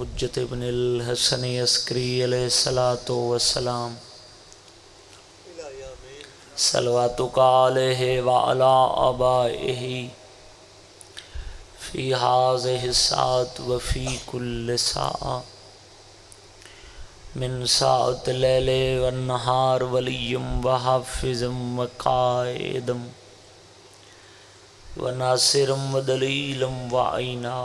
حجت ابن الحسن عسکری علیہ الصلاۃ والسلام صلواتک علیہ وعلی آبائہ فی ہذہ الساعۃ وفی کل ساعۃ من ساعۃ اللیل والنہار ولی وحافظ وقائد وناصر ودلیل وعینا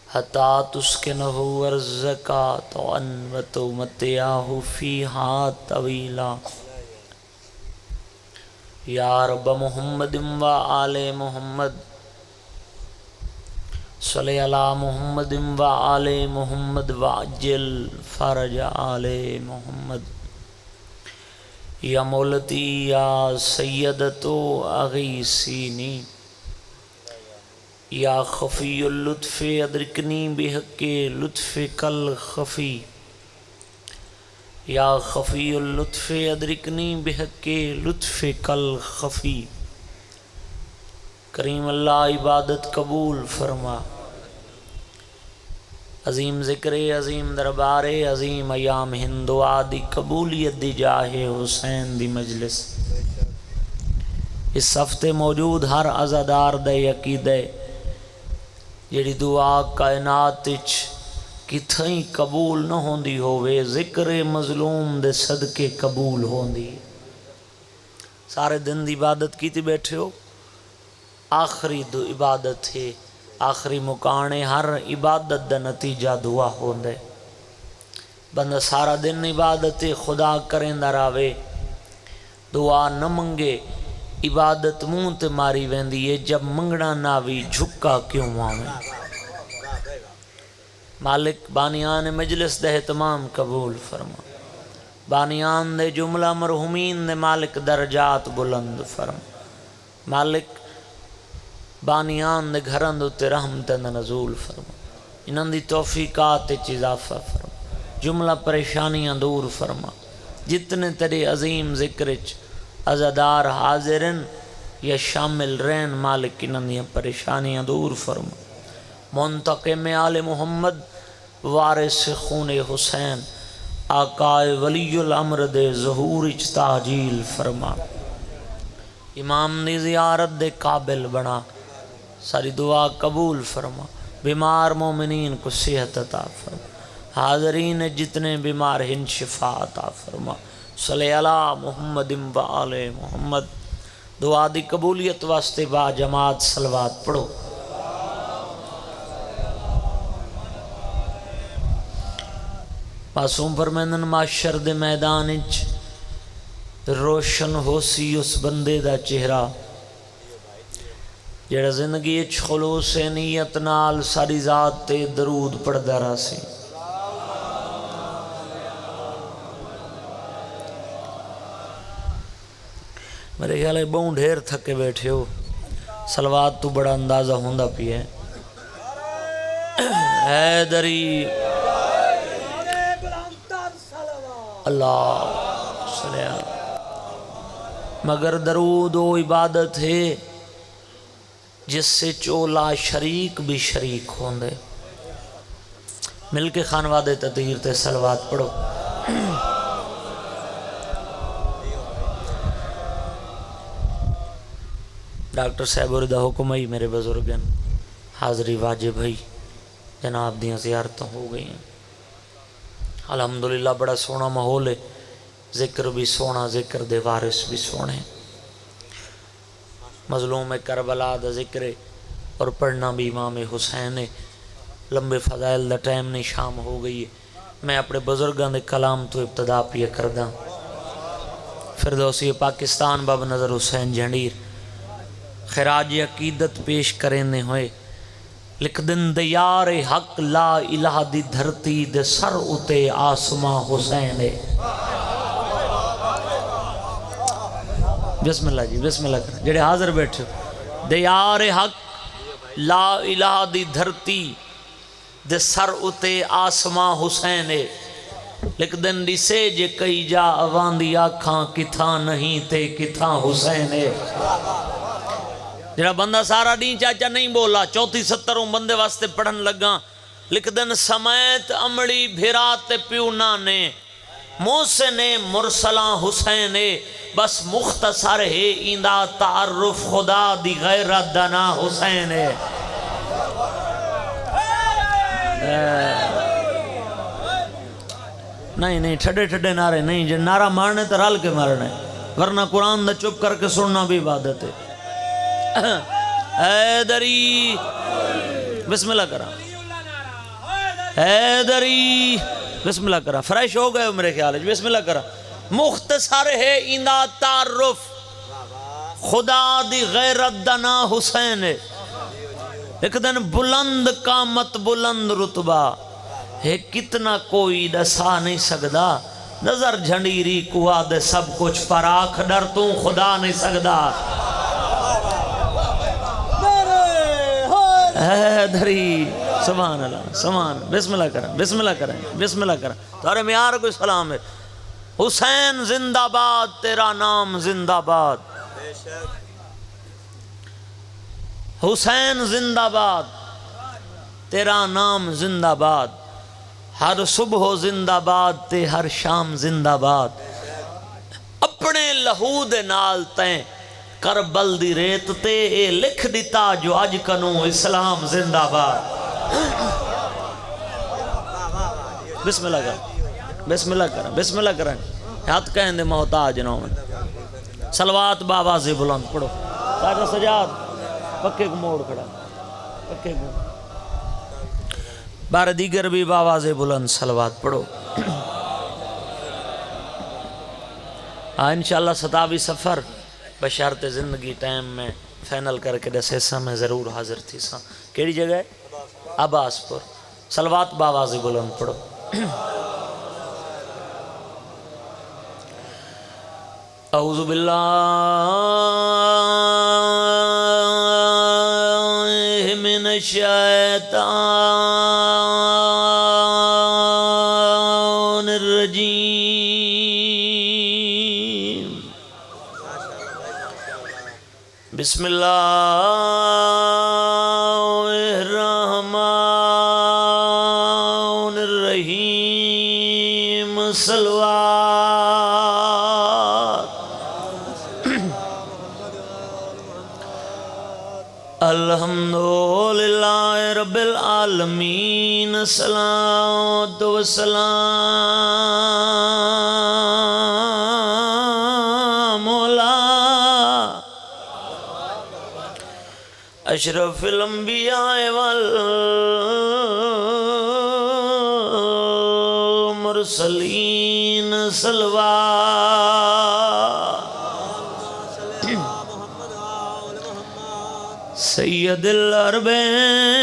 حتی تسکنہ ارضک طوعا وتمتعہ فیہا طویلا یا رب محمد و آل محمد صلی علی محمد و آل محمد وعجل فرج آل محمد یا مولتی یا سیدتو اغیثینی یا خفی اللطف ادرکنی بحق لطف کل خفی یا خفی اللطف ادرکنی بحق لطف کل خفی کریم اللہ عبادت قبول فرما عظیم ذکر عظیم دربار عظیم ایام ہند و آدی قبولیت دی جاہ حسین دی مجلس اس ہفتے موجود ہر عزادار دے عقیدے جیڑی دعا کائنات وچ کتھیں قبول نہ ہوندی ہووے ذکر مظلوم دے صدقے قبول ہوندی سارے دن دی عبادت کیتی بیٹھے ہو آخری دو عبادت ہے آخری مکانے ہر عبادت دا نتیجہ دعا ہوندے بندہ سارا دن عبادت خدا کریں دراوے دعا نہ منگے عبادت منہ تے ماری ویندی ہے جب منگنا ناوی جھکا کیوں آویں مالک بانیان مجلس دے اہتمام قبول فرما بانیان دے جملہ مرحومین دے مالک درجات بلند فرما مالک بانیان دے گھران دوتے رحمت نزول فرما انہاں دی توفیقات اضافہ فرما جملہ پریشانیاں دور فرما جتنے تیرے عظیم ذکرچ عزادار حاضرن یا شامل رین مالک انہاں دی پریشانیاں دور فرما منتقم آل محمد وارث خون حسین آقائے ولی الامر دے ظہور اچ تاجیل فرما امام دی زیارت دے قابل بنا ساری دعا قبول فرما بیمار مومنین کو صحت عطا فرما حاضرین جتنے بیمار ہن شفا عطا فرما صلی علی محمد و آل محمد دعا دی قبولیت واسطے با جماعت صلوات پڑھو معصوم فرمیندن معاشر دے میدان اچ روشن ہو سی اس بندے دا چہرہ جڑا زندگی اچ خلوص نیت نال ساری ذات تے درود پڑھدا رہا سی میرے خیال ہے بہوں ڈھیر تھکے بیٹھے ہو صلوات تو بڑا اندازہ ہوندہ پی ہے حیدری اللہ صلی اللہ مگر درود و عبادت ہے جس سے چولا شریک بھی شریک ہوندے مل کے خانواد تطہیر تے صلوات پڑھو ڈاکٹر صاحب وردہ حکم ہی میرے بزرگن حاضری واجب ہے جناب دیاں زیارتیں ہو گئی ہیں الحمدللہ بڑا سونا ماحول ہے ذکر بھی سونا ذکر دے وارث بھی سونے مظلوم کربلا دا ذکر اور پڑھنا بھی امام حسین ہے لمبے فضائل دا ٹائم نہیں شام ہو گئی ہے میں اپنے بزرگاں دے کلام تو ابتدا پیا کردہ فردوسی پاکستان باب نظر حسین جھنڈیر خراج عقیدت پیش کرنے ہوئے لکھ دن دیار حق لا الہ دی دھرتی دے سر اتے آسماں حسین ہے بسم اللہ جی بسم اللہ کریں جڑے حاضر بیٹھے دیار حق لا الہ دی دھرتی دے سر اتے آسماں حسین ہے لکھ دن دی سے جے کئی جا اوان دی آکھاں کتھاں نہیں تے کتھاں حسین ہے جڑا بندہ سارا دین چاچا نہیں بولا 34-70 بندے واسطے پڑھن لگا لکھ دن سمیت امڑی بھرات پیو نانے محسن مرسلاں حسین بس مختصر ہے ایندہ تعارف خدا دی غیرت دنا حسین نہیں ٹھڈے ٹھڈے نعرے نہیں، جو نعرہ مارنے تو رل کے مارنے، ورنہ قرآن دا چپ کر کے سننا بھی عبادت ہے۔ حیدری بسم اللہ کرا، حیدری بسم اللہ کرا، فریش ہو گئے میرے خیال ہے، بسم اللہ کرا۔ مختصر ہے ایندہ تعارف خدا دی غیرت دنا حسین ایک دن بلند قامت بلند رتبہ ہے، کتنا کوئی دسا نہیں سکدا، نظر جھنڈیری کوا دے سب کچھ پر آنکھ ڈر تو خدا نہیں سکدا۔ حیدری سبحان اللہ سبحان، بسم اللہ کریں بسم اللہ کریں بسم اللہ کریں، تارے میار کوئی سلام ہے۔ حسین زندہ باد، تیرا نام زندہ باد، حسین زندہ باد، تیرا نام زندہ باد، ہر صبح زندہ باد تے ہر شام زندہ باد، اپنے لہو دے نال تیں کربل دی ریت تے اے لکھ دیتا جو اج کنوں اسلام زندہ باد۔ بسم اللہ کریں بسم اللہ کریں بسم اللہ کریں، ہاتھ کہیں دے محتاج نہ ہوں، صلوات بآواز بلند پڑھو، ساجہ سجاد پکے کو موڑ کھڑا، پکے کو بار دیگر بھی بآواز بلند صلوات پڑھو۔ انشاءاللہ 27 سفر بشارت زندگی ٹائم میں فینل کر کے دس حصہ میں ضرور حاضر تھی سا، کیڑی جگہ ہے؟ عباس پور، صلوات بآواز بلند پڑھو۔ اعوذ باللہ من الشیطان الرجیم، بسم اللہ الرحمن الرحیم، صلوات۔ الحمدللہ رب العالمین، صلاۃ و سلام علی اشرف الانبیاء والمرسلین، صلوات سید العربین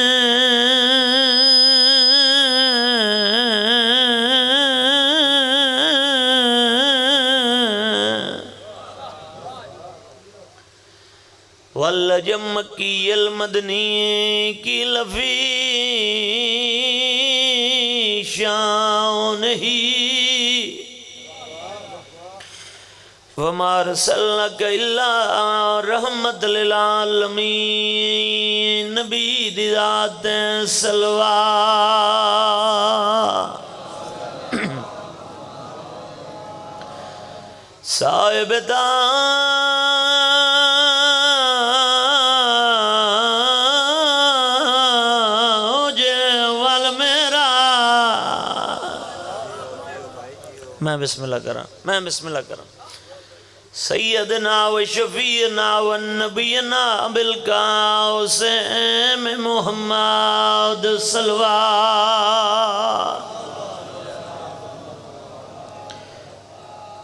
واللجم کی المدنی کی لفی شان ہی، وما ارسلناک الا رحمت للعالمین، نبی دی ذات صلوات۔ صاحب تاج والمیرا، میں بسم اللہ کرا، میں بسم اللہ کرا۔ سیدنا و شفیعنا و نبینا بالقاسم محمد، صلوات۔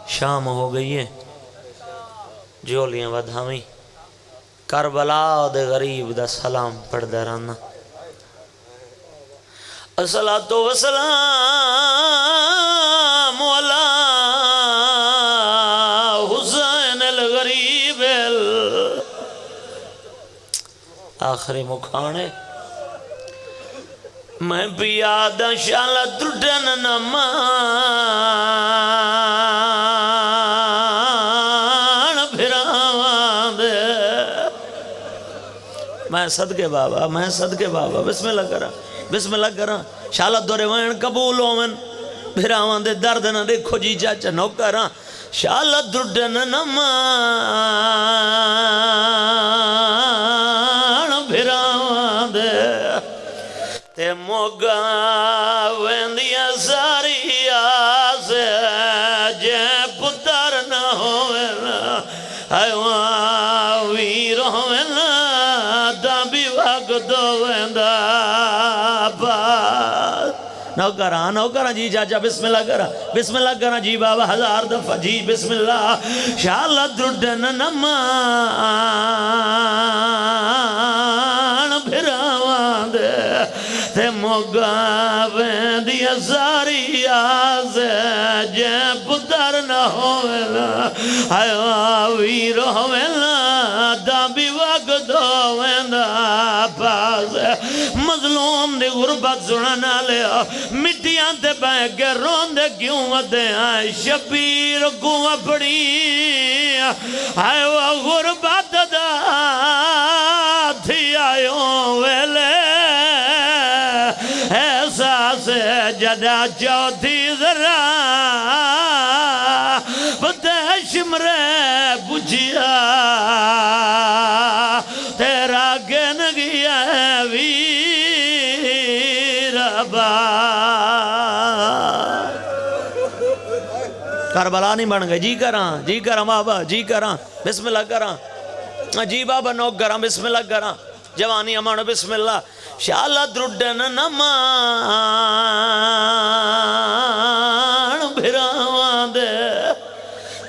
شام ہو گئی ہے، جولیاں ودھاویں، کربلا دے غریب دا سلام پڑھ دے رانا، الصلاۃ والسلام علی حسین الغریب آخری مکھانے، میں پیادہ شالا ترٹن نمان بھراوان دے، میں صدقے بابا میں صدقے بابا بسم اللہ کرا بسم اللہ کرا شالا دورے وین قبول ہومن بھراوان دے درد نہ دیکھو جی چاچا نو کرا شالا درڈن نمان بھراوان دے تے موگا ویندیا ساری آسے جے پتر نہ ہوئے ایوان ویر ہوئے دابی وقت ویندا پاس نوکران جی چاچا بسم اللہ کرا جی بابا 1000 دفعہ جی بسم اللہ شالا درڈن نمان بھراوان دے تے موگا ویندیا ساری آسے جے پتر نہ ہوئے ایوان ویر ہوئے دابی وقت ویندا پاس مظلوم دی غربت سننا لیا مٹیاں تے بہ کے روندے کیوں ودے آئے شبیر کو اپڑی آئے وہ غربت دا تھی آئیوں ویلے احساس جدا چوتھی ذرا بدش مرے بجھیا تیرا گن گیا ہے ویر آباد کربلا نہیں بن گئے جی کراں بابا جی کراں بسم اللہ کراں جی بابا نوک کراں بسم اللہ کراں جوانی امان بسم اللہ شالا درڈن نمان بھراوان دے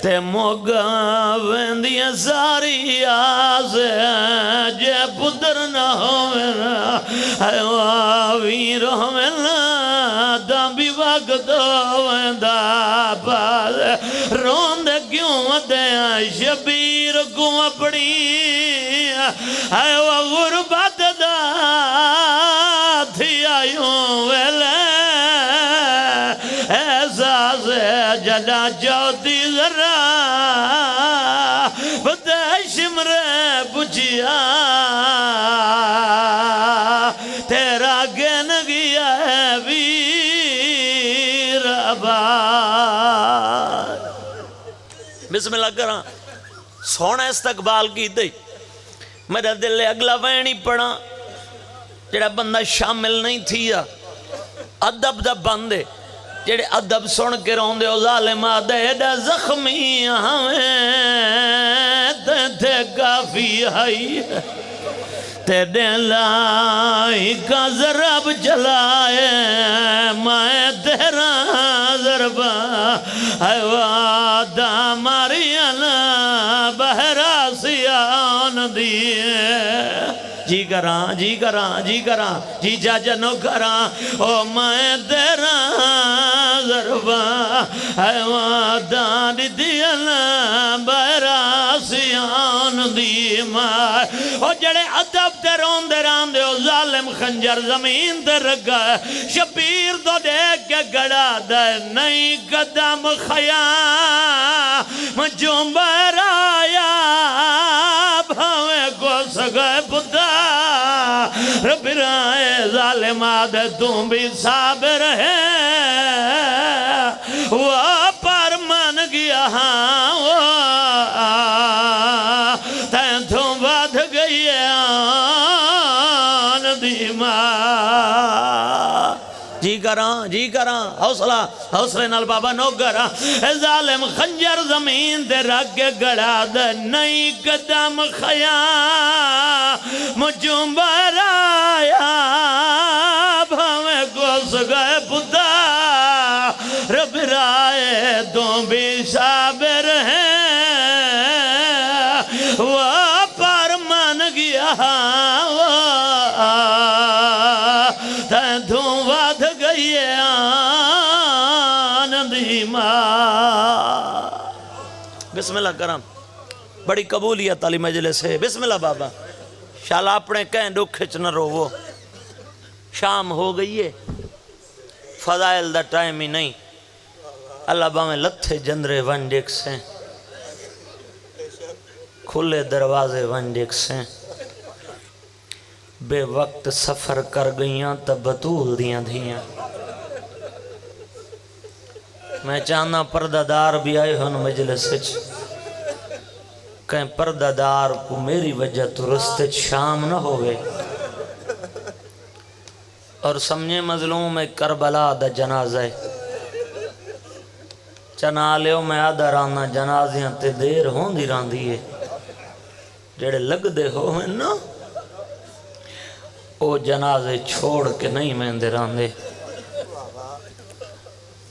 تے موگا ویندیا ساری آسے جے پتر نہ ہوئے ایوان ویر ہوئے دابی وقت ویندا پاس روندے کیوں ودے شبیر کو اپڑی ایوان غربت دا تھی آئیوں ویلے احساس جدا چوتھی ذرا بدش مرے بجھیا تیرا گن گیا ہے ویر آباد بسم اللہ کرا سونا استقبال کی دی میرا دل اگلا وینی پڑا جڑا بندہ شامل نہیں تھیا ادب دا بندے جڑے ادب سن کے روندے او ظالم آدھے دا زخمی ہمیں تے کافی آئی تیرے لائی کا ضرب چلائے میں تیرا ضربہ اے وعدہ ماریانا بہرا سیان دیئے جی کراں جی چاچا نو کراں او میں تیرا ضربہ اے وعدہ دیانا بہرا سیان دی ماں او جڑے ادب تے روندے راندے او ظالم خنجر زمین تے رگا شبیر تو دیکھ کے گڑا دے نئی قدم خیام جو برایا بھاوے کو سگے پتا رب رائے ظالم آدھے تم بھی صابر ہے وہ پر من گیا تین تم بات گئی آن دیما جی کراں حوصلے نال بابا نو کراں ظالم خنجر زمین دے رکھ کے گڑا دے نئی قدم خیام مجھوں برایا بھاوے کو سگے پتا رب رائے تم بھی صابر ہیں وہ پر من گیا تم ود گئی آن دیما بسم اللہ کرم بڑی قبولیت علی مجلس ہے بسم اللہ بابا شالا اپنے کہیں دکھچ نہ رو وہ شام ہو گئی ہے فضائل دا ٹائم ہی نہیں اللہ باویں لتھے جندرے ونڈیک سے کھلے دروازے ونڈیک سے بے وقت سفر کر گئیاں تا بطول دیاں دھیاں میں چاہنا پردہ دار بھی آئے ہن مجلس وچ کہیں پردہ دار کو میری وجہ تو رستے شام نہ ہوئے اور سمجھے مظلوم کربلا دا جنازہ ہے چنا لیو میں آدھا رانا جنازیاں تے دیر ہون دی ران دیئے جڑے لگ دے ہوئے نا او جنازے چھوڑ کے نہیں میں دے ران دے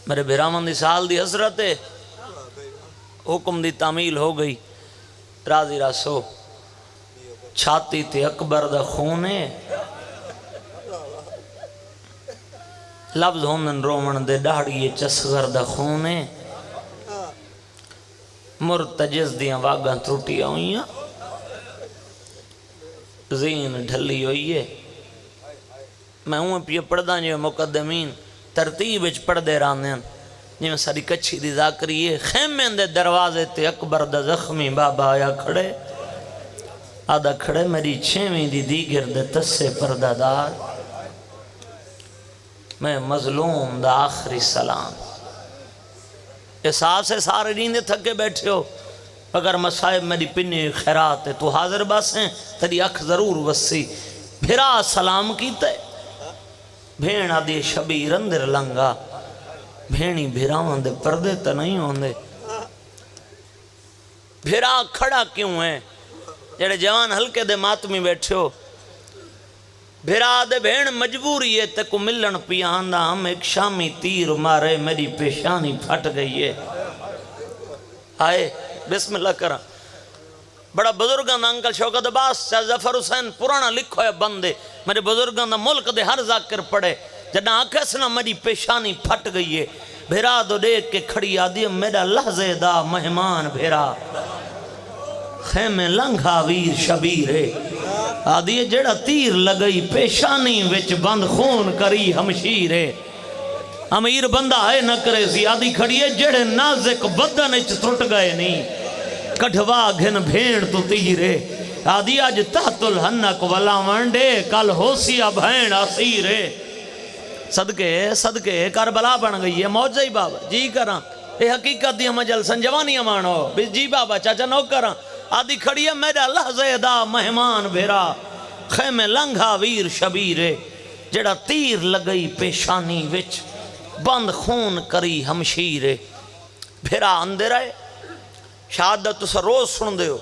میرے بیرامن دی سال دی حضرت ہے حکم دی تعمیل ہو گئی راضی راسو چھاتی تے اکبر دا خونے لفظ ہوندن رومن دے ڈاڑیے چسغر دا خونے مرتجز دیاں واگاں تروٹی ہوئیاں زین ڈھلی ہوئیے میں ہوں پیے پڑھداں جو مقدمین ترتیب اچ پڑھ دے راندیں جو ساری کچھی دی ذاکریے خیمیں دے دروازے تے اکبر دا زخمی بابا آیا کھڑے آدھا کھڑے میری چھویں دی دیگر دے تسے پردہ دار میں مظلوم دا آخری سلام احساس سے سارے نیندے تھکے بیٹھے ہو اگر مصائب میری پنی خیرات ہے تو حاضر بس ہیں تیری اکھ ضرور وسی پھرا سلام کیتے بھین آدھی شبیر اندر لنگا بھینی بھیراوان دے پردے تا نہیں ہوندے بھیرا کھڑا کیوں ہے جڑے جوان ہلکے دے ماتمی بیٹھے ہو بھیرا دے بھین مجبوری ہے تے کو ملن پیاندہ ہم ایک شامی تیر مارے میری پیشانی پھٹ گئی ہے آئے بسم اللہ کرا بڑا بزرگان دا انکل شوکت عباس شاہ ظفر حسین پرانا لکھو ہے بندے میرے بزرگان دا ملک دے ہر ذاکر پڑے جنا آکسنا میری پیشانی پھٹ گئی ہے بھیرا دو دیکھ کے کھڑی آدھی میرا لحظے دا مہمان بھیرا خیمے لنگھا ویر شبیر ہے آدھی جڑا تیر لگئی پیشانی وچ بند خون کری ہمشیر ہے امیر بندہ ہے نہ کرے سی آدھی کھڑی ہے جڑے نازک بدن اچ ترٹ گئے نہیں کٹھوا گھن بھیڑ تو تیرے آدھی آج تحت الحنک والا وانڈے کل ہوسیا بھین اسیرے صدقے کربلا بن گئی ہے موجزہ ہی بابا جی کراں اے حقیقت دی ہمیں جل سنجوانی امانو جی بابا چاچا نو کراں آدھی کھڑی ہے میرا لحظے دا مہمان بھیرا خیمے لنگھا ویر شبیرے جڑا تیر لگئی پیشانی وچ بند خون کری ہمشیرے بھیرا اندر آئے شہادت تسا روز سن دے ہو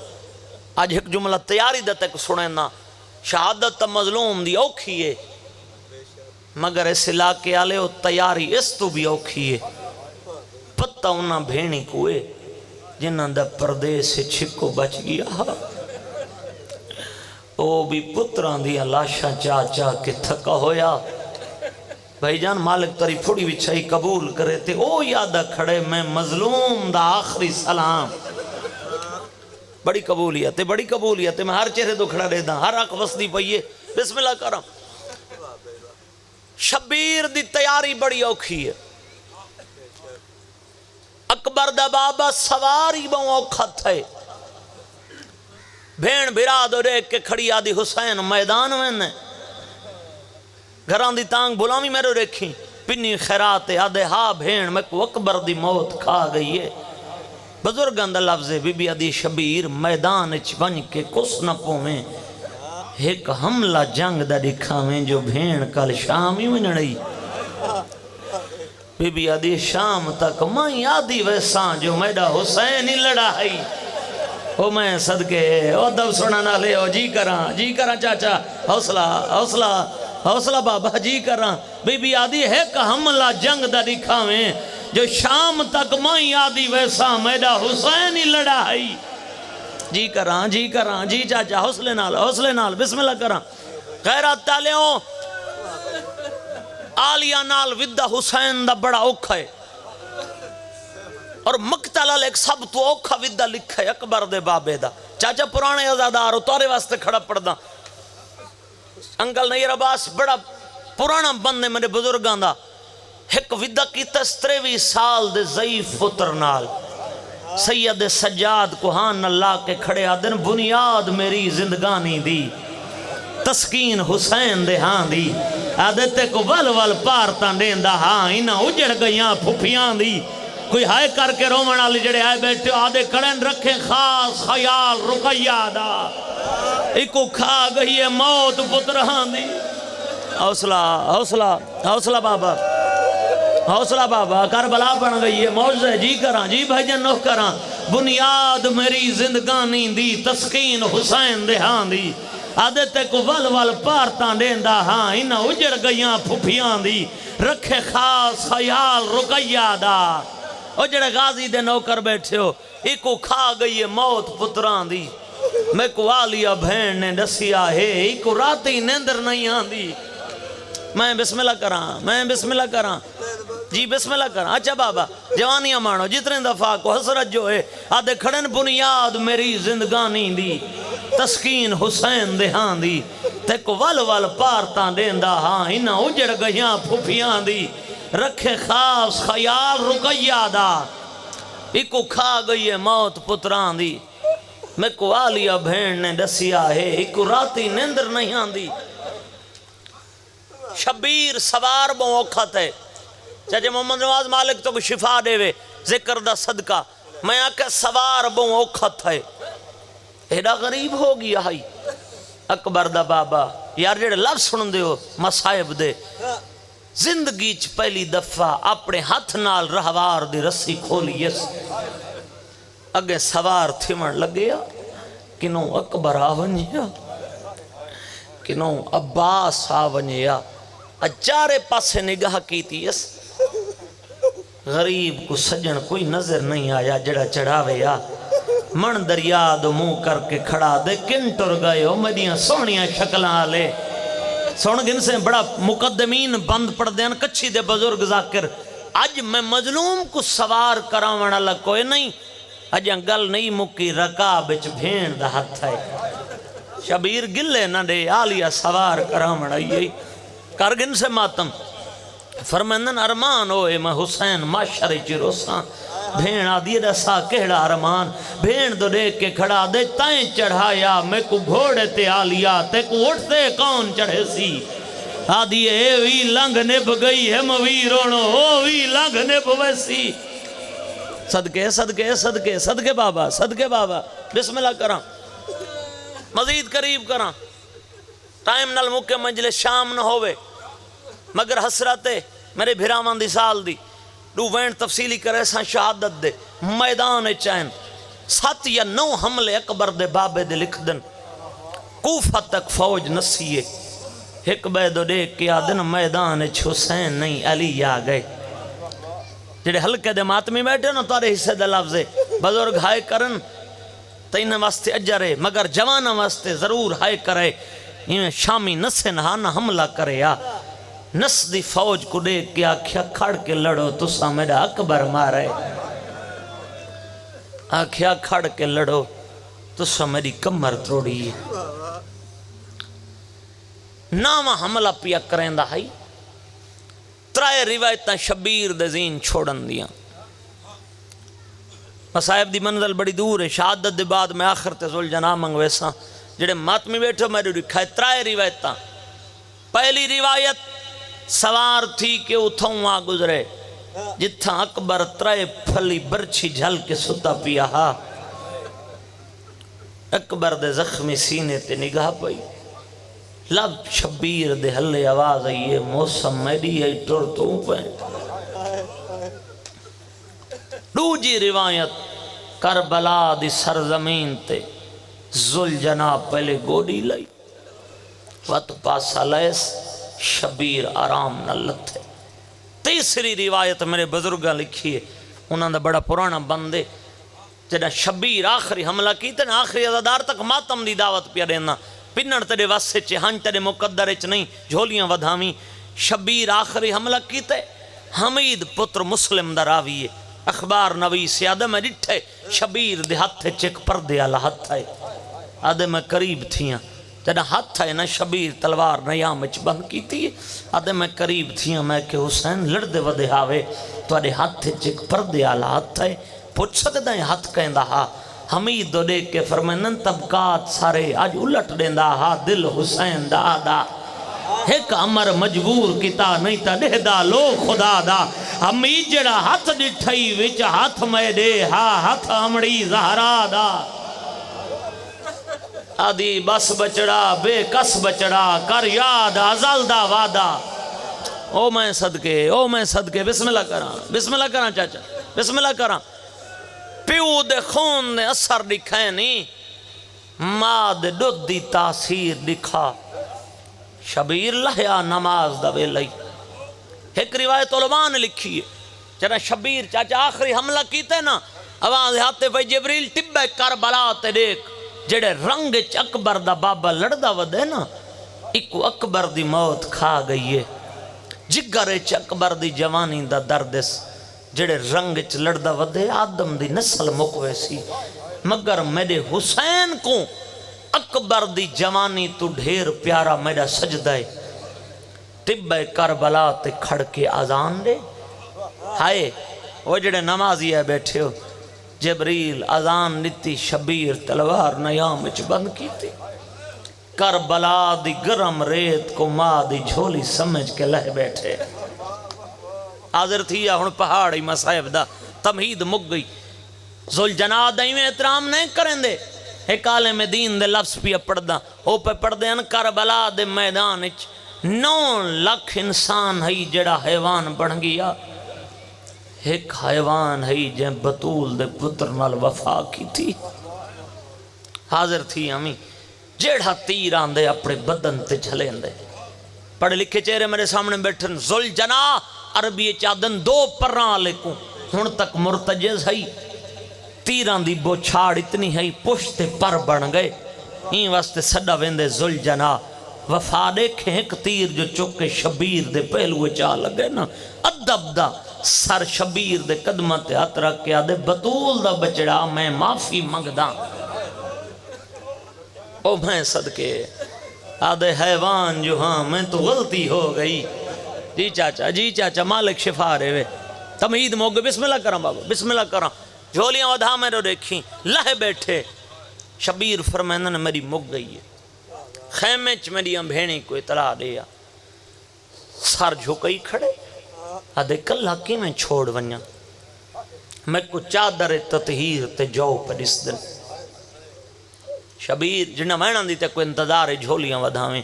آج ایک جملہ تیاری دا تک سنے نا شہادت تا مظلوم دی اوکھی ہے مگر اس علاقے آلے ہو تیاری اس تو بھی اوکھی ہے پتہ انہاں بھینی کوئے جنہاں دا پردے سے چھکو بچ گیا او بھی پتران دیا لاشا چاچا کے تھکا ہویا بھائی جان مالک تری پھوڑی بچھائی قبول کرے تے او یادہ کھڑے میں مظلوم دا آخری سلام بڑی قبولیت میں ہر چہرے دو کھڑا رہ دا ہر آنکھ وسدی پئیے بسم اللہ کرم شبیر دی تیاری بڑی اوکھی ہے اکبر دا بابا سواری بہوں اوکھت ہے بھین بھرا دو ریک کے کھڑی آدھی حسین میدان میں نے گھران دی تانگ بلامی میرے ریکھی پنی خیرات آدھے ہاں بھین میں کو اکبر دی موت کھا گئی ہے بزرگان دا لفظ بی بی آدھی شبیر میدان اچ بن کے کس نہ پویں ایک حملہ جنگ دا دکھا میں جو بھین کل شامی میں نڑی بی بی آدھی شام تک میں آدھی ویسان جو میڈا حسین ہی لڑا ہے او میں صدقے او دب سنانا لے او جی کراں چاچا حوصلہ بابا جی کراں بی بی آدھی ایک حملہ جنگ دا دکھا میں جو شام تک میں آدھی ویسا میڈا حسین ہی لڑا ہے جی کراں جی چاچا حوصلے نال بسم اللہ کراں غیرات تالے ہوں آلیہ نال ودہ حسین دا بڑا اوکھا ہے اور مقتل ایک سب تو اوکھا ودہ لکھا ہے اکبر دے بابے دا چاچا پرانے ازادار ہو تورے واسطے کھڑا پڑ دا انکل نیر عباس بڑا پرانا بندے میرے بزرگان دا ایک ودہ کی 23 سال دے ضعیف پتر نال سید سجاد کوہان اللہ کے کھڑے آدن بنیاد میری زندگانی دی تسکین حسین دے ہاں دی آدھتے کو ول ول پارتاں دیندا ہاں انہاں اجڑ گئیاں پھپھیاں دی کوئی ہائے کر کے رومن والی جڑے آئے بیٹھے آدھے کڑن رکھے خاص خیال رقیہ دا ایکو کھا گئی ہے موت پترہاں دی حوصلہ حوصلہ حوصلہ بابا حوصلہ بابا کربلا بن گئی ہے موجزہ جی کراں جی بھجن نو کراں بنیاد میری زندگانی دی تسکین حسین دے ہاں دی آدھتے کو ول ول پارتاں دیندا ہاں انہاں اجڑ گئیاں پھپھیاں دی رکھے خاص خیال رقیہ دا او جڑے غازی دے نوکر بیٹھے ہو ایکو کھا گئی ہے موت پتران دی میں کو آلیا بھین نے دسیا ہے ایکو راتی نیندر نہیں آن دی میں بسم اللہ کراں میں بسم اللہ کراں جی بسم اللہ کراں اچھا بابا جوانیاں مانو جتنے دفعہ کو حسرت جو ہے آدھے کھڑن بنیاد میری زندگانی دی تسکین حسین دے ہاں دی تے کو ول ول پارتاں دیندا ہاں انہاں اجڑ گئیاں پھپھیاں دی رکھے خاص خیال رقیہ دا ایکو کھا گئی ہے موت پتران دی میں کو آلیا بھین نے دسیا ہے ایکو راتی نیندر نہیں آن دی شبیر سوار بوں اوکھت ہے چاچے محمد نواز مالک تو کو شفا دے وے ذکر دا صدقہ میں آکے سوار بوں اوکھت ہے ایڈا غریب ہو گیا ہائی اکبر دا بابا یار جڑے لفظ سن دے ہو مصائب دے زندگی چ پہلی دفعہ اپنے ہاتھ نال رہوار دی رسی کھولی یس اگے سوار تھمن لگیا کنوں اکبر آونیا کنوں عباس آونیا اچارے پاسے نگاہ کی تھی یس غریب کو سجن کوئی نظر نہیں آیا جڑا چڑھاوے یا من دریا دو منہ کر کے کھڑا دے کن ٹر گئے ہو میریاں سونیاں شکلاں آلے سون گن سے بڑا مقدمین بند پڑھ دین کچھی دے بزرگ ذاکر آج میں مظلوم کو سوار کراونا لکوئے نہیں آج گل نہیں مکی رکاب اچ بھین دا ہتھ ہے شبیر گلے نہ دے آلیا سوار کراونا یہی کرگن سے ماتم فرمندن ارمان ہوئے میں حسین معاشر چروساں بھین آدھی رسا کہڑا ارمان بھین دو دیکھ کے کھڑا دے تائیں چڑھایا میں کو گھوڑے تے آلیا تے کو اٹھتے کون چڑھے سی آدھی اے وی لنگ نب گئی ہے موی رونو او وی لنگ نب ویسی صدقے صدقے صدقے صدقے بابا صدقے بابا بسم اللہ کراں مزید قریب کراں ٹائم نل مکہ مجلس شام نہ ہوئے مگر حسرتے میرے بھرامان دی سال دی دو وین تفصیلی کرے ساں شہادت دے میدان چین 7 یا 9 حملے اکبر دے بابے دے لکھ دن کوفہ تک فوج نسیے ایک بیدو دیکھ کیا دن میدان حسین نہیں علی آگئے جڑے حلقے دے ماتمی بیٹھے نا تارے حصے دے لفظے بزرگ ہائے کرن تین واسطے اجرے مگر جوانا واسطے ضرور ہائے کرے شامی نسے نہانا حملہ کرے یا نس دی فوج کو دیکھ کے آکھیا کھڑ کے لڑو تسا میرا اکبر مارے آکھیا کھڑ کے لڑو تسا میری کمر توڑی نامہ حملہ پیا کریں دا ہائی ترائے روایتاں شبیر دے زین چھوڑن دیا مصائب دی منزل بڑی دور ہے شہادت دے بعد میں آخر تے ذل جناح منگویساں جڑے ماتمی بیٹھو میرے رکھائے ترائے روایتاں پہلی روایت سوار تھی کہ اتھوں آ گزرے جتھاں اکبر ترائے پھلی برچھی جھل کے ستا پیا ہا اکبر دے زخمی سینے تے نگاہ پئی لب شبیر دے ہلے آواز آئیے موسم میری ہے ٹر تو پہ دوجی روایت کربلا دی سرزمین تے ذل جناح پہلے گوڑی لئی وقت پاسا لیس شبیر آرام نہ لتھے تیسری روایت میرے بزرگاں لکھی ہے انہوں نے بڑا پرانا بندے جنہاں شبیر آخری حملہ کی تے آخری ازادار تک ماتم دی دعوت پیا دینا پنڑ تیرے واسے چے ہنچ تیرے مقدر چ نہیں جھولیاں ودھاویں شبیر آخری حملہ کی تے حمید پتر مسلم دا راوی ہے اخبار نویس آدھے میں ڈٹھے شبیر دے ہتھے چک پردے آلہ ہتھ ہے آدھے میں قریب تھیاں جنہاں ہتھ ہے نا شبیر تلوار نیام اچ بند کی تھی آدھے میں قریب تھیاں میں کہ حسین لڑ دے ودے ہاوے تو آدھے ہتھے چک پردے آلہ ہتھ ہے پوچھ سکتا ہے ہتھ کہندہ ہا حمید دو دیکھ کے فرمائنن طبقات سارے آج الٹ دیندا ہا دل حسین دا دا ایک امر مجبور کیتا نہیں تا دے دا لو خدا دا حمید جڑا ہاتھ ڈٹھائی وچ ہاتھ میں دے ہا ہاتھ امڑی زہرا دا آدھی بس بچڑا بے کس بچڑا کر یاد ازل دا وعدہ او میں صدقے بسم اللہ کراں چاچا بسم اللہ کراں پیو دے خون دے اثر دکھائے نہیں ماں دے دودھ دی تاثیر دکھا شبیر لہیا نماز دا ویلئی ایک روایت علماء نے لکھی ہے جنا شبیر چاچا آخری حملہ کیتے نا آواز ہاتھے پہ جبریل ٹبے کربلا تے دیکھ جڑے رنگ اکبر دا بابا لڑدا ودے نا ایکو اکبر دی موت کھا گئی ہے جگر اکبر دی جوانی دا دردس جڑے رنگ لڑدا ودے آدم دی نسل مکوے سی مگر میرے حسین کو اکبر دی جوانی تو ڈھیر پیارا میرا سجدہ ہے طبع کربلا تے کھڑ کے آزان دے ہائے وہ جڑے نمازی ہے بیٹھے ہو جبریل آزان دیتی شبیر تلوار نیام اچ بند کی تھی کربلا دی گرم ریت کو ماں دی جھولی سمجھ کے لہ بیٹھے حاضر تھی یا ہن پہاڑی مسائب دا تمہید مک گئی ذوالجناح دائی میں احترام نہیں کریں دے ایک عالم دین دے لفظ پہ پڑھ دا او پہ پڑھ دے ان کربلا دے میدان اچ 9 لاکھ انسان ہے جڑا حیوان بن گیا ایک حیوان ہے جن بطول دے پتر نال وفا کی تھی حاضر تھی ہمیں جیڑا تیر آندے اپنے بدن تے جھلیں دے پڑھ لکھے چہرے میرے سامنے بیٹھن ذوالجناح عربی چادن 2 پران لکھوں ہن تک مرتجز ہے تیران دی بوچھاڑ اتنی ہے پشت پر بن گئے این واسطے سڈا ویندے ذوالجناح وفا دیکھیں ایک تیر جو چوکے شبیر دے پہلوے چاہ لگے نا ادب دا سر شبیر دے قدمت ہاتھ رکھ کے آدھے بطول دا بچڑا میں معافی منگدا او میں صدقے آدھے حیوان جو ہاں میں تو غلطی ہو گئی جی چاچا مالک شفا رہے وے تمہید موگے بسم اللہ کرام بابا بسم اللہ کرام جھولیاں ودھا میں رو دیکھیں لہ بیٹھے شبیر فرمائنن میری مک گئی ہے خیمے چ میری بھیڑی کو اطلاع دیا سر جھکئی کھڑے آدھے کل کی میں چھوڑ ونیا میں کو چادر تطہیر تے جو پر اس دن شبیر جنہ مہنہ دیتے کوئی انتظار جھولیاں ودھاویں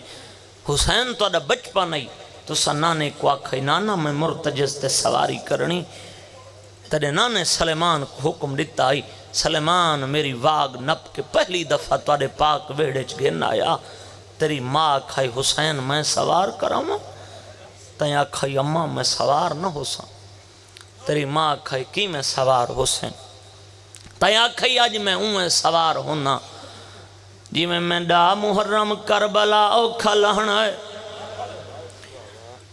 حسین تو اڈا بچپا نہیں تو سا نانے کو آکھائی نانا میں مرتجز تے سواری کرنی تیرے نانے سلیمان کو حکم دیتا آئی سلیمان میری واگ نپ کے پہلی دفعہ توڑے پاک ویڑے گھن آیا تیری ماں کھائی حسین میں سوار کراما تیاں کھائی اماں میں سوار نہ ہو سا تیری ماں کھائی کی میں سوار حسین تیاں کھائی آج میں سوار ہونا جی میں ڈا محرم کربلا او کھلہنا ہے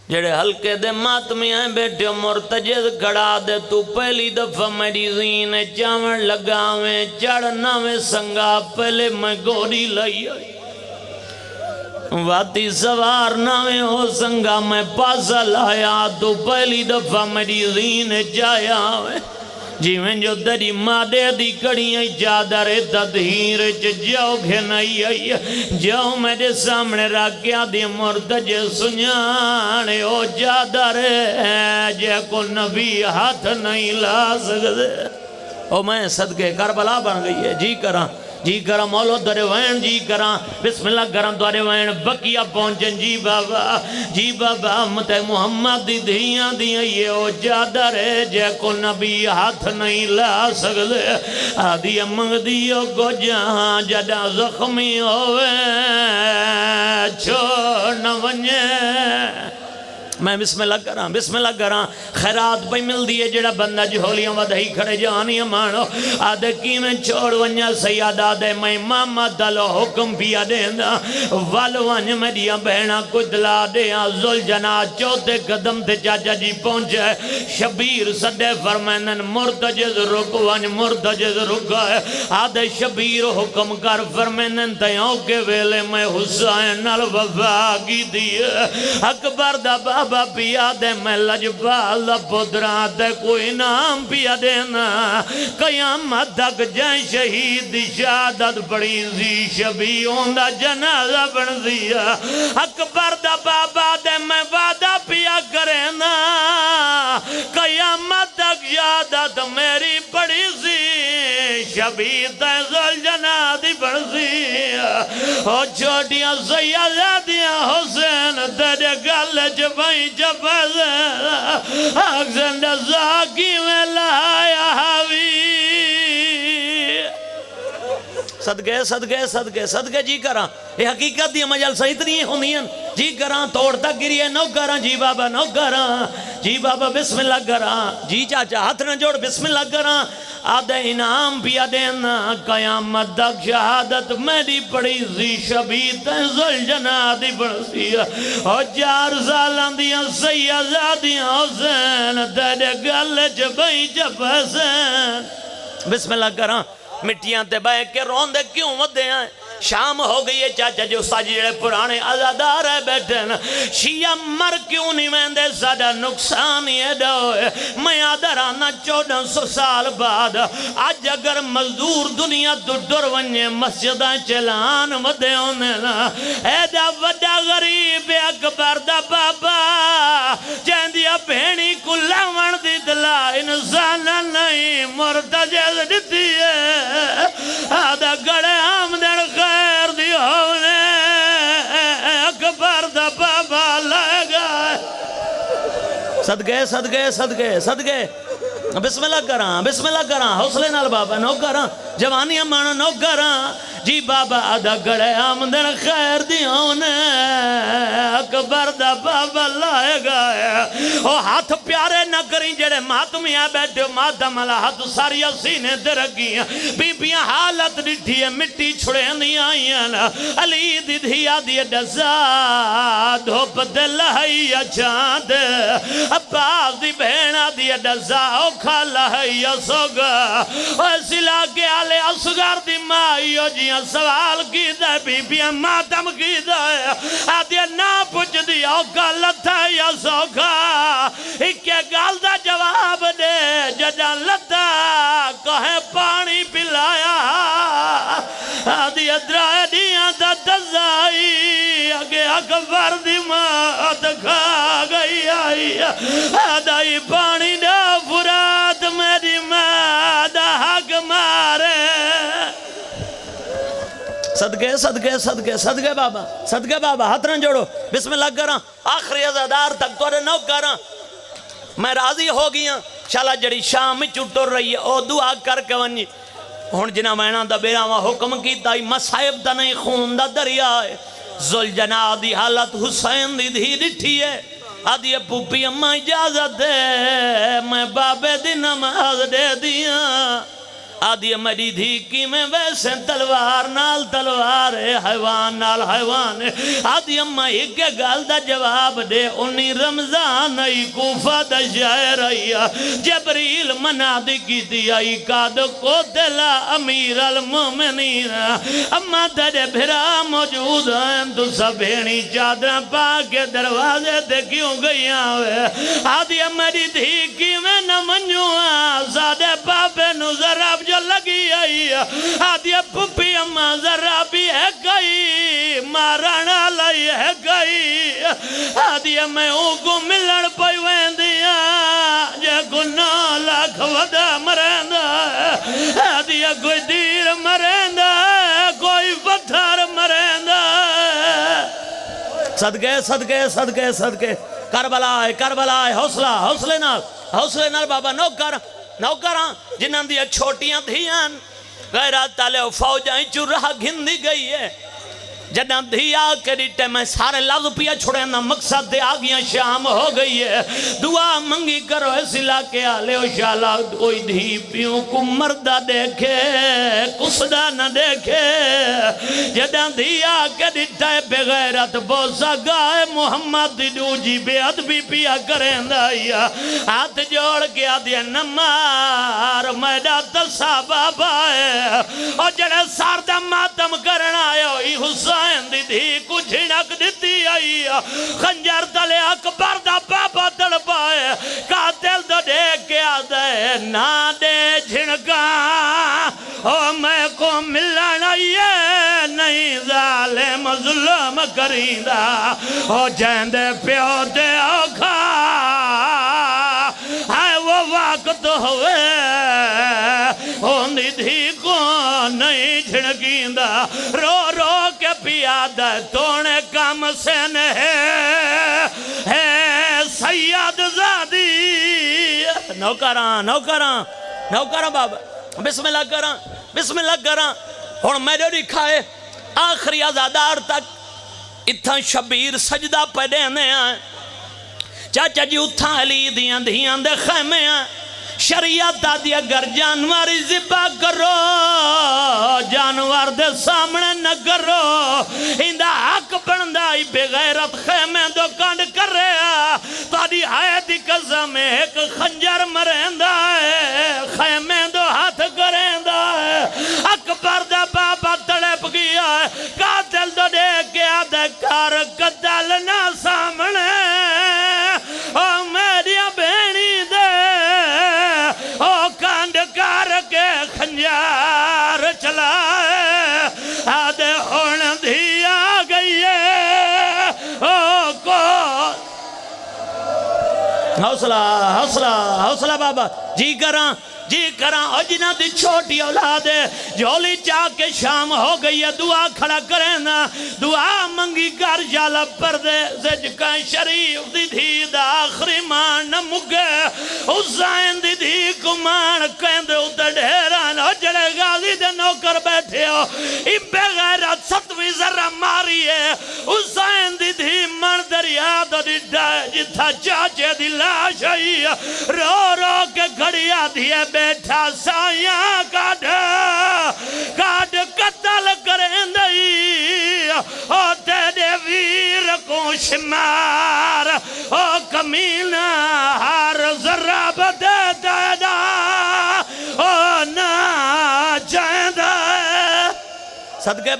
جڑے ہلکے دے ماتمی ہیں بیٹھے مرتجز گھڑا دے تو پہلی دفعہ میری زین چاون لگاویں چڑھنا میں سنگا پہلے میں گوڑی لئی آئی واتی سوار ناویں ہو سنگا میں پاسا لایا تو پہلی دفعہ میری زین جایا ہوئے جی میں جو تری مادے دی کڑیاں چادر تطہیر جاؤ گھنائی آئی جاؤ میرے سامنے راکیا دی مرتج سنیانے او چادر جے کو نبی ہاتھ نہیں لا سکتے او میں صدقے کربلا بن گئی ہے جی کرا مولو دارے وین جی کرا بسم اللہ کرا دارے وین بکیا پہنچن جی بابا امت محمد دی دھیاں دیاں یہ او چادر ہے جے کو نبی ہاتھ نہیں لا سکتے آدھی امنگ دیو کو جہاں جڑا زخمی ہوئے چھوڑ نہ ونجے میں بسم اللہ کراں خیرات پہ مل دیئے جڑا بندہ جھولیاں ودھائی کھڑے جانی مانو آدھے کی میں چھوڑ ونیا سیادہ دے میں ماما دلو حکم پیا دینا والوان میڈیا بہنا کدلا دیا ذوالجناح چوتے قدم تے چاچا جی پہنچے شبیر صدے فرمینن مرتجز رکا ہے آدھے شبیر حکم کر فرمینن تیوں کے ویلے میں حسین الوفا کی دیئے اکبر دا باب بابا پیا دے میں لجپال دا پتراں تے کوئی نام پیا دینا قیامت تک جائیں شہید دی شہادت بڑی زی شبیوں دا جنازہ بن دیا اکبر دا بابا دے میں وعدہ پیا کرے نا قیامت تک شہادت میری بڑی زی شبید زلجنادی بن دیا او چھوٹیاں سیدیاں حسین تیرے گل جبائی جباز اکسن دزاکی میں لایا حوی صدقے صدقے صدقے صدقے جی کراں یہ حقیقت دی مجال صحیح تری ہونی ہیں جی کراں توڑ تک گریے نو کراں جی بابا نو کراں جی بابا بسم اللہ کراں جی چاچا ہاتھ نہ جوڑ بسم اللہ کراں آدھے انعام پیا دینا قیامت تک شہادت میری پڑی زی شبید زلجنادی بڑھسیا اور 4 سالان دیاں سیدیاں حسین تیرے گل جبائی جب حسین بسم اللہ کراں مٹیاں تے بے کے روندے کیوں ودے ہیں شام ہو گئی ہے چاچا جو ساجیڑے پرانے آزادار ہے بیٹھن شیعہ مر کیوں نہیں مہندے ساڑا نقصان یہ دوئے میں آدھر آنا 1400 سال بعد آج اگر مزدور دنیا تو ڈر ونجے مسجدہ چلان ودے ہونے نا اے دا وڈا غریب اکبر دا بابا چیندیا بھینی کلا ون دی دلا انسان نہیں مرتجز دیتی ہے آدھا گڑے آمدن خیر دی ہونے اکبر دا بابا لگا صدقے صدقے صدقے صدقے بسم اللہ کراں بسم اللہ کراں حوصلے نال بابا نو کراں جوانی امانا نو کراں جی بابا آدھا گڑے آمدن خیر دی ہونے اکبر دا بابا لائے گا او ہاتھ پیارے نہ کریں جڑے ماتمیاں بیٹھے ماتم اللہ ہاتھ ساری سینے دے رکھیں بیبیاں حالت ڈٹھی ہے مٹی چھڑے نہیں آئیں علی دی دھیا دی ڈزا دھوپ دلائی چاند عباس دی بہنہ دی ڈزا او کھالا ہے سوگا او سلا کے آلے اصغر دی مائیو جیاں سوال کی دے بیبیاں ماتم کی دے آدھیا نا پوچھ دیا او گالت ہے یا سوگا اکے گال دا جواب دے ججا لتا کہیں پانی پلایا آدھیا درائے دیاں دا دزائی اگے اکبر دی مات کھا گئی آئی آدھائی پانی دا فرات میری مات حق مارے صدقے صدقے صدقے صدقے بابا ہاتھ نہ جوڑو بسم اللہ کراں آخری ازادار تک تو نو کراں میں راضی ہو گیا شالا جڑی شام چٹر رہی ہے او دعا کر کے ونجی ہون جنا وینا دا بیراما حکم کی تائی مسائب دا نہیں خون دا دریا ہے زلجنا دی حالت حسین دی دھی ڈٹھی ہے آدھی پوپی اماں اجازت دے میں بابے دی نماز دے دیا آدھی میری دھی کی میں ویسے تلوار نال تلوار ہے حیوان نال حیوان ہے آدھی اماں ایک گال دا جواب دے انہی رمضان ای کوفہ دا شاعر آیا جبریل منادی کی دیائی کاد کو دلا امیر المومنین اماں تیرے بھرا موجود ہیں تو سبھینی چادرہ پاکے دروازے دے کیوں گئیاں ہوئے آدھی میری دھی کی میں نمنجوہاں سادے پاپے نظر اب جو لگی آئی آدھی پپی اماں ذرا بھی ہے گئی مارانا لائی ہے گئی آدھی میں اوگو ملن پائی وین دیا جے گناہ لاکھ ودا مرندہ آدھی کوئی دیر مرندہ کوئی پتھر مرندہ صدقے صدقے صدقے صدقے کربلا ہے حوصلے نال بابا نوکراں جنہاں دیا چھوٹیاں دھیاں غیرات تالے فوجائیں چورہا گھندی گئی ہے جنہاں دھیا کے ڈیٹے میں سارے لفظ پیا چھوڑے نا مقصد دے آگیاں شام ہو گئی ہے دعا منگی کرو اس علاقے آلے و شالا کوئی دھی پیوں کو مردہ دیکھے کسدہ نہ دیکھے جنہاں دھیا کے ڈیٹے بغیرت بوسا گائے محمد دیدو جی بے عدبی پیا کریں دایا ہاتھ جوڑ کے آدھیا نمار میڈا تصابہ بائے اور جنہاں ساردہ ماتم کرنا آئے ہوئی حسین حسین دی دھی کو جھنک دیتی آئی خنجر تلے اکبر دا بابا تڑپائے قاتل تو دیکھ کے آدھے نہ دے جھنکا او میں کو ملن آئیے نہیں ظالم ظلم کریندہ او جیندے پیو دے اوکھا ہے وہ وقت ہوئے ہوندی دھی کو نہیں جھنکیندہ رو رو کے پیادہ تونے کام سے ہے سید زادی نوکران نوکران نوکران بابا بسم اللہ کران بسم اللہ کران اور میرے دکھائے آخری آزادار تک اتھا شبیر سجدہ پہ دینے آئے چاچا جی اتھا علی دیاں دیاں دے خیمے آئے شریعت آدھی اگر جانواری ذبح کرو جانوار دے سامنے نہ کرو اندہ حق بندائی بغیرت خیمے دو کانڈ کر رہا تاری آئے دی قسم ایک خنجر مرندہ ہے خیمے دو ہاتھ کرندہ ہے اکبر دا بابا تڑپ گیا ہے قاتل دو دیکھ کے آدھے کار قتل نہ سامنے او میری بینی دے او کانڈ کار کے خنجار چلائے آدھے ہون دھی آ گئی ہے او کو حوصلہ حوصلہ حوصلہ بابا جی کراں اور جنہ دی چھوٹی اولاد ہے جھولی چاہ کے شام ہو گئی ہے دعا کھڑا کریں نا دعا منگی کر جالا پردے زجکا شریف دی دھی دا آخری مان نمگے حسین دی دھی کو مان کہندے اتر ڈھیران ہو جڑے غازی دے نوکر بیٹھے ہو اب بغیرت ستوی ذرہ ماری ہے حسین دی دھی من دریا دا دی ڈائے جتھا چاچے دی لاش آئی رو رو کے گھڑیا دیئے بیٹھا سایاں کاڈ قتل کریں دئی او تیرے ویر کو شمار او کمینہ ہر ذرہ بدے دیدا او نا جائندہ صدقے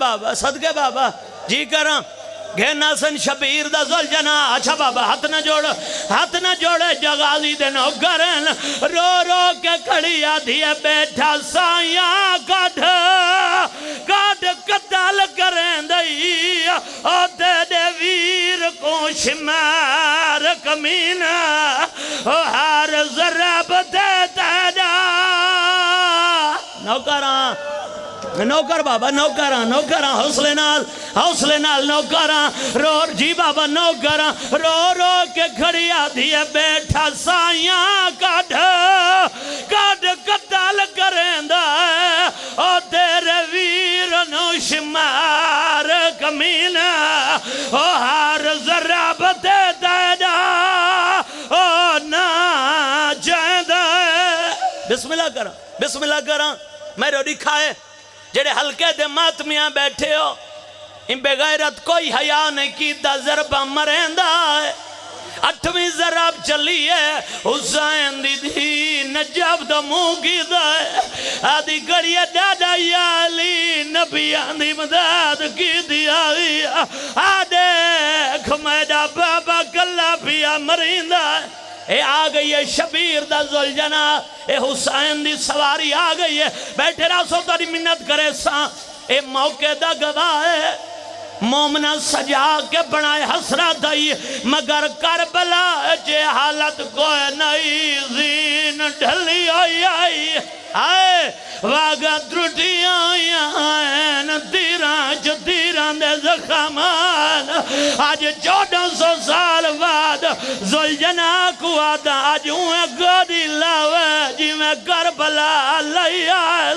بابا جی کراں گھینا سن شبیر دا زلجنا اچھا بابا ہاتھ نہ جوڑے جغازی دے نوکرن رو رو کے کھڑی آدھی ہے بیٹھا سایاں کاٹ قتل کریں دئی او تیرے ویر کو شمار کمینہ او ہر ضرب دے تیدا نوکر بابا نوکران حوصلے نال نوکران رو جی بابا نوکران رو رو کے کھڑی آدھی ہے بیٹھا سایاں کاٹ قتل کریں دائے او تیرے ویر نو شمار کمینہ او ہر ضرب دے دیدا او نا جائیں دائے بسم اللہ کران میرے دکھائے جڑے حلقے دے ماتمیاں بیٹھے ہو ان بغیرت کوئی حیاء نہیں کی دا ضربہ مرندہ ہے 8ویں ضرب چلی ہے حسین دی دھی نجف دا منہ کی دائے آدھی گڑیا ڈاڈا یا علی نبی آندھی مدد کی دیا آدھے کھمیدہ بابا کلا پیا مرندہ ہے اے آ گئی ہے شبیر دا زلجنا اے حسین دی سواری آ گئی ہے بیٹھے راسو تاری منت کرے ساں اے موقع دا گواہ ہے مومنہ سجا کے بنائے حسرت آئی مگر کربلا جے حالت کوئی نئی زین ڈھلی آئی آئے واگا درٹی آئین تیران دے زخمان آج 1400 سال بعد زلجنا کو آدھا آج ہوئے گوڑی لاوے جی میں کربلا لئی آئے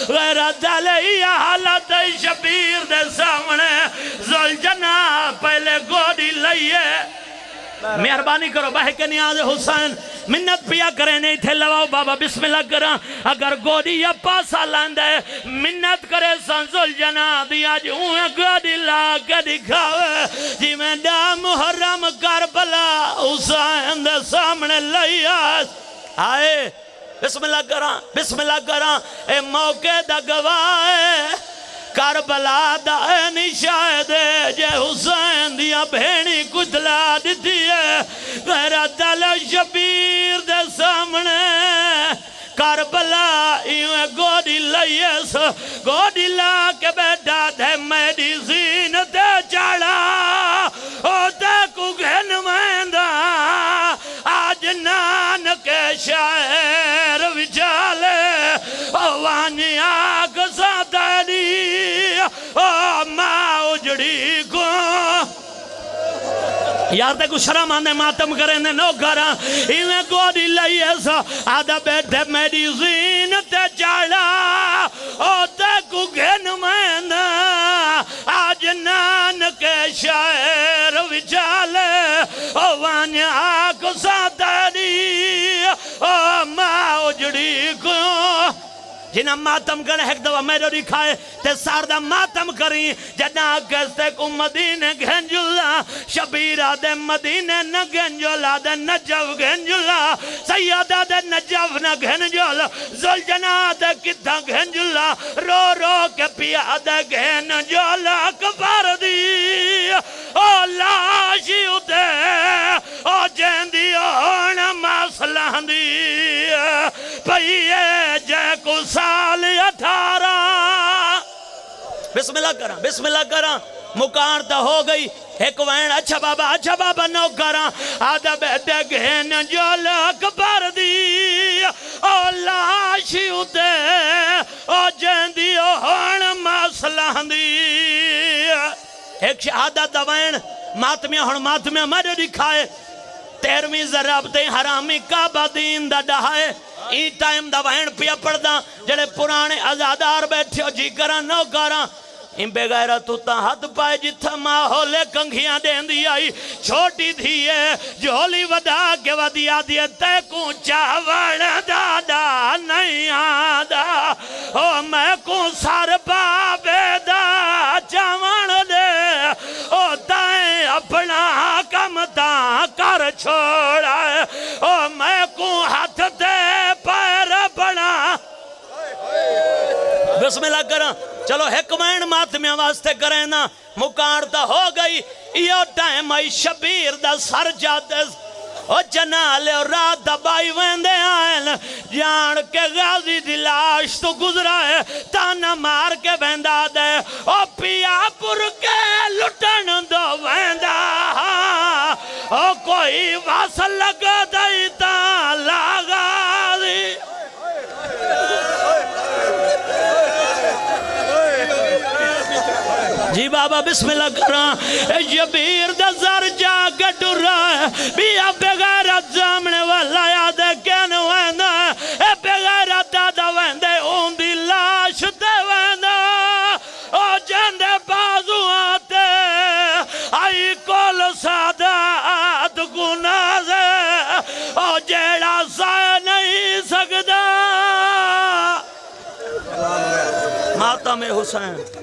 غیرت علیہ حالت شبیر دے سامنے زلجنا پہلے گوڑی لئیے مہربانی کرو بہکے نیاز حسین منت پیا کریں نہیں تھے لواؤ بابا بسم اللہ کریں اگر گوڑی یا پاسا لاندے منت کرے سنزل جنا دیا جویں گوڑی لا کے دکھاوے جی میں دا محرم کربلا حسین دے سامنے لئیا آئے بسم اللہ کریں اے موقع دا گواہ کربلا دا نشاہد جے حسین دیا بھینی کتلا دیتی ہے غیرت دل شبیر دے سامنے کربلا ایویں گوڑی لائیس گوڑی لا کے بیٹھا دے میری زین دے چڑھا او تے کو گھن مہندہ آج نان کے شاعر وچالے وانی آگ ساتھری ماں اجڑی کو یار تے کو شرم آنے ماتم کریں نو کراں ایویں گوڑی لائیے سا آدھا بیٹھے میری زین تے چڑھا او تے کو گھن مہندہ آج نان کے شاعر وچالے وانی آگ ساتھری ماں اجڑی کو جنہاں ماتم کرنے ایک دفعہ میرے دکھائے تے ساردہ ماتم کریں جنہاں کہتے کو مدینہ گھنجلا شبیرہ دے مدینہ نہ گھنجلا دے نجف گھنجلا سیدہ دے نجف نہ گھنجلا زلجنہ دے کتھا گھنجلا رو رو کے پیا دے گھنجلا کبار دی او لاشی اتے او جیندی اونا مسئلہ دی پئیے جے کو سال 18 بسم اللہ کراں مکان تا ہو گئی ایک وین اچھا بابا نو کراں آدھا بیٹھے گھن جو لک پر دی او لاشی اتے او جیندی او ہون مسئلہ دی ایک شہادت دا وین ماتمیاں مارے دکھائے 13ویں ضربتیں حرامی کعبہ دین دا ڈہائے ای ٹائم دا وین پیا پڑھدا جڑے پرانے ازادار بیٹھے ہو جی کراں نو کراں ان بے غیرت تا ہاتھ پائے جتھا ماحول کنگھیاں دین دی آئی چھوٹی تھی ہے جھولی ودا کے ودیا دیے تے کو چاوڑ دادا نہیں آدھا او میں کو سار بابے دا چاوڑ دے او تائیں اپنا کم تا کر چھوڑا ہے او میں کو ہاتھ دے پیر بنا بسم اللہ کریں چلو حکمین ماتمیاں واسطے کریں نا مکارتا ہو گئی یہ ٹائم آئی شبیر دا سر جاتے او جنالے اور رات دبائی ویندے آئین جان کے غازی دی لاش تو گزرا ہے تانا مار کے ویندہ دے او پیا پر کے لٹن دو ویندہ او کوئی واسل لگا دیتا لاغا دی جی بابا بسم اللہ کراں شبیر دا زر جا کے ڈر رہا ہے بیا بغیرت زامنے والا یاد ہے کین ویندہ اے بغیرت دادا ویندے اون دی لاش دے ویندہ او جندے بازو آتے آئی کول سادات گنازے او جیڑا سائے نہیں سکتا ماتم حسین